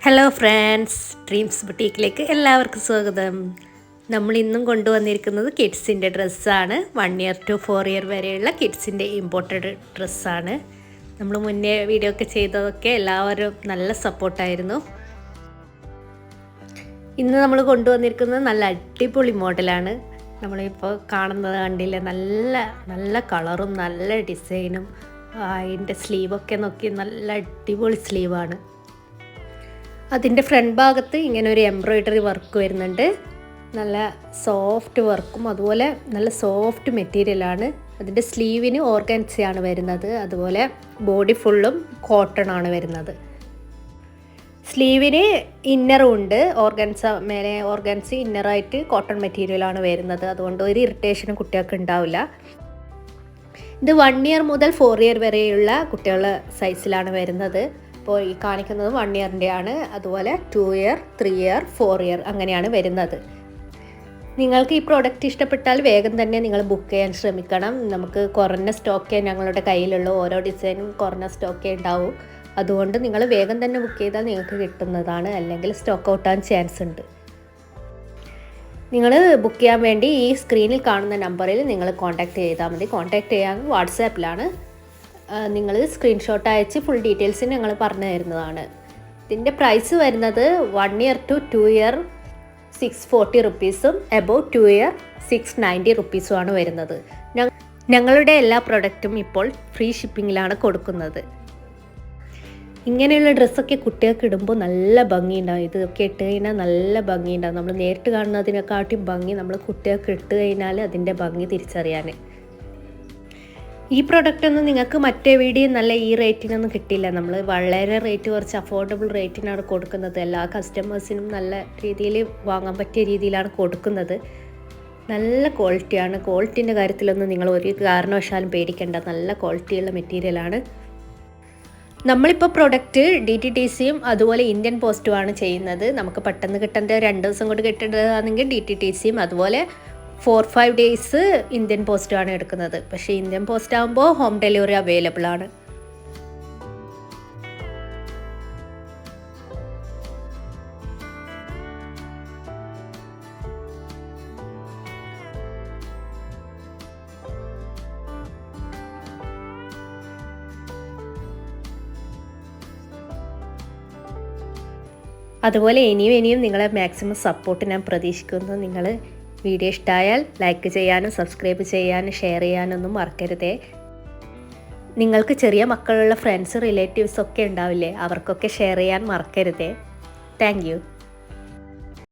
Hello friends, dreams ബുട്ടീക്കിലേക്ക് എല്ലാവർക്കും സ്വാഗതം. നമ്മൾ ഇന്നും കൊണ്ടുവന്നിരിക്കുന്നത് കിഡ്സിൻ്റെ ഡ്രസ്സാണ്. 1 ഇയർ ടു 4 ഇയർ വരെയുള്ള കിഡ്സിൻ്റെ ഇമ്പോർട്ടഡ് ഡ്രസ്സാണ്. നമ്മൾ മുന്നേ വീഡിയോ ഒക്കെ ചെയ്തതൊക്കെ എല്ലാവരും നല്ല സപ്പോർട്ടായിരുന്നു. ഇന്ന് നമ്മൾ കൊണ്ടുവന്നിരിക്കുന്നത് നല്ല അടിപൊളി മോഡലാണ്. നമ്മളിപ്പോൾ കാണുന്നത് കണ്ടില്ലേ, നല്ല നല്ല കളറും നല്ല ഡിസൈനും. അതിൻ്റെ സ്ലീവൊക്കെ നോക്കി നല്ല അടിപൊളി സ്ലീവാണ്. അതിൻ്റെ ഫ്രണ്ട് ഭാഗത്ത് ഇങ്ങനെ ഒരു എംബ്രോയ്ഡറി വർക്ക് വരുന്നുണ്ട്. നല്ല സോഫ്റ്റ് വർക്കും അതുപോലെ നല്ല സോഫ്റ്റ് മെറ്റീരിയലാണ്. അതിൻ്റെ സ്ലീവിന് ഓർഗൻസയാണ് വരുന്നത്. അതുപോലെ ബോഡി ഫുള്ളും കോട്ടൺ ആണ് വരുന്നത്. സ്ലീവിന് ഇന്നറും ഉണ്ട്. ഓർഗൻസ മേലെ ഓർഗൻസി, ഇന്നറായിട്ട് കോട്ടൺ മെറ്റീരിയലാണ് വരുന്നത്. അതുകൊണ്ട് ഒരു ഇറിറ്റേഷനും കുട്ടികൾക്ക് ഉണ്ടാവില്ല. ഇത് 1 ഇയർ മുതൽ 4 ഇയർ വരെയുള്ള കുട്ടികളുടെ സൈസിലാണ് വരുന്നത്. ഇപ്പോൾ ഈ കാണിക്കുന്നത് 1 ഇയറിൻ്റെ ആണ്. അതുപോലെ 2 ഇയർ, 3 ഇയർ, 4 ഇയർ അങ്ങനെയാണ് വരുന്നത്. നിങ്ങൾക്ക് ഈ പ്രോഡക്റ്റ് ഇഷ്ടപ്പെട്ടാൽ വേഗം തന്നെ നിങ്ങൾ ബുക്ക് ചെയ്യാൻ ശ്രമിക്കണം. നമുക്ക് കുറഞ്ഞ സ്റ്റോക്കേ ഞങ്ങളുടെ കയ്യിലുള്ളൂ. ഓരോ ഡിസൈനും കുറഞ്ഞ സ്റ്റോക്കേ ഉണ്ടാവും. അതുകൊണ്ട് നിങ്ങൾ വേഗം തന്നെ ബുക്ക് ചെയ്താൽ നിങ്ങൾക്ക് കിട്ടുന്നതാണ്. അല്ലെങ്കിൽ സ്റ്റോക്ക് ഔട്ട് ആവാൻ ചാൻസ് ഉണ്ട്. നിങ്ങൾ ബുക്ക് ചെയ്യാൻ വേണ്ടി ഈ സ്ക്രീനിൽ കാണുന്ന നമ്പറിൽ നിങ്ങൾ കോൺടാക്റ്റ് ചെയ്താൽ മതി. കോൺടാക്റ്റ് ചെയ്യാൻ വാട്സാപ്പിലാണ്. നിങ്ങൾ സ്ക്രീൻഷോട്ട് അയച്ച് ഫുൾ ഡീറ്റെയിൽസ് ഞങ്ങൾ പറഞ്ഞു തരുന്നതാണ്. ഇതിൻ്റെ പ്രൈസ് വരുന്നത് 1 ഇയർ ടു 2 ഇയർ 640 റുപ്പീസും എബോവ് 2 ഇയർ 690 റുപ്പീസുമാണ് വരുന്നത്. ഞങ്ങളുടെ എല്ലാ പ്രൊഡക്റ്റും ഇപ്പോൾ ഫ്രീ ഷിപ്പിങ്ങിലാണ് കൊടുക്കുന്നത്. ഇങ്ങനെയുള്ള ഡ്രസ്സൊക്കെ കുട്ടികൾക്ക് ഇടുമ്പോൾ നല്ല ഭംഗിയുണ്ടാവും. ഇതൊക്കെ ഇട്ട് കഴിഞ്ഞാൽ നല്ല ഭംഗിയുണ്ടാവും. നമ്മൾ നേരിട്ട് കാണുന്നതിനെക്കാട്ടും ഭംഗി നമ്മൾ കുട്ടികൾക്ക് ഇട്ട് കഴിഞ്ഞാൽ അതിൻ്റെ ഭംഗി തിരിച്ചറിയാൻ. ഈ പ്രൊഡക്റ്റൊന്നും നിങ്ങൾക്ക് മറ്റെവിടെയും നല്ല ഈ റേറ്റിനൊന്നും കിട്ടില്ല. നമ്മൾ വളരെ റേറ്റ് കുറച്ച് അഫോർഡബിൾ റേറ്റിനാണ് കൊടുക്കുന്നത്. എല്ലാ കസ്റ്റമേഴ്സിനും നല്ല രീതിയിൽ വാങ്ങാൻ പറ്റിയ രീതിയിലാണ് കൊടുക്കുന്നത്. നല്ല ക്വാളിറ്റിയാണ്. ക്വാളിറ്റീൻ്റെ കാര്യത്തിലൊന്നും നിങ്ങൾ ഒരു കാരണവശാലും പേടിക്കേണ്ട. നല്ല ക്വാളിറ്റിയുള്ള മെറ്റീരിയലാണ്. നമ്മളിപ്പോൾ പ്രൊഡക്റ്റ് DTTCയും അതുപോലെ ഇന്ത്യൻ പോസ്റ്റുമാണ് ചെയ്യുന്നത്. നമുക്ക് പെട്ടെന്ന് കിട്ടേണ്ട 2 ദിവസം കൊണ്ട് കിട്ടേണ്ടതാണെങ്കിൽ DTTCയും അതുപോലെ 4-5 ഡേയ്സ് ഇന്ത്യൻ പോസ്റ്റാണ് എടുക്കുന്നത്. പക്ഷേ ഇന്ത്യൻ പോസ്റ്റ് ആകുമ്പോൾ ഹോം ഡെലിവറി അവൈലബിൾ ആണ്. അതുപോലെ ഇനിയും നിങ്ങളെ മാക്സിമം സപ്പോർട്ട് ഞാൻ പ്രതീക്ഷിക്കുന്നു. നിങ്ങൾ വീഡിയോ ഇഷ്ടമായാൽ ലൈക്ക് ചെയ്യാനും സബ്സ്ക്രൈബ് ചെയ്യാനും ഷെയർ ചെയ്യാനൊന്നും മറക്കരുതേ. നിങ്ങൾക്ക് ചെറിയ മക്കളുള്ള ഫ്രണ്ട്സ്, റിലേറ്റീവ്സ് ഒക്കെ ഉണ്ടാവില്ലേ, അവർക്കൊക്കെ ഷെയർ ചെയ്യാൻ മറക്കരുതേ. Thank you.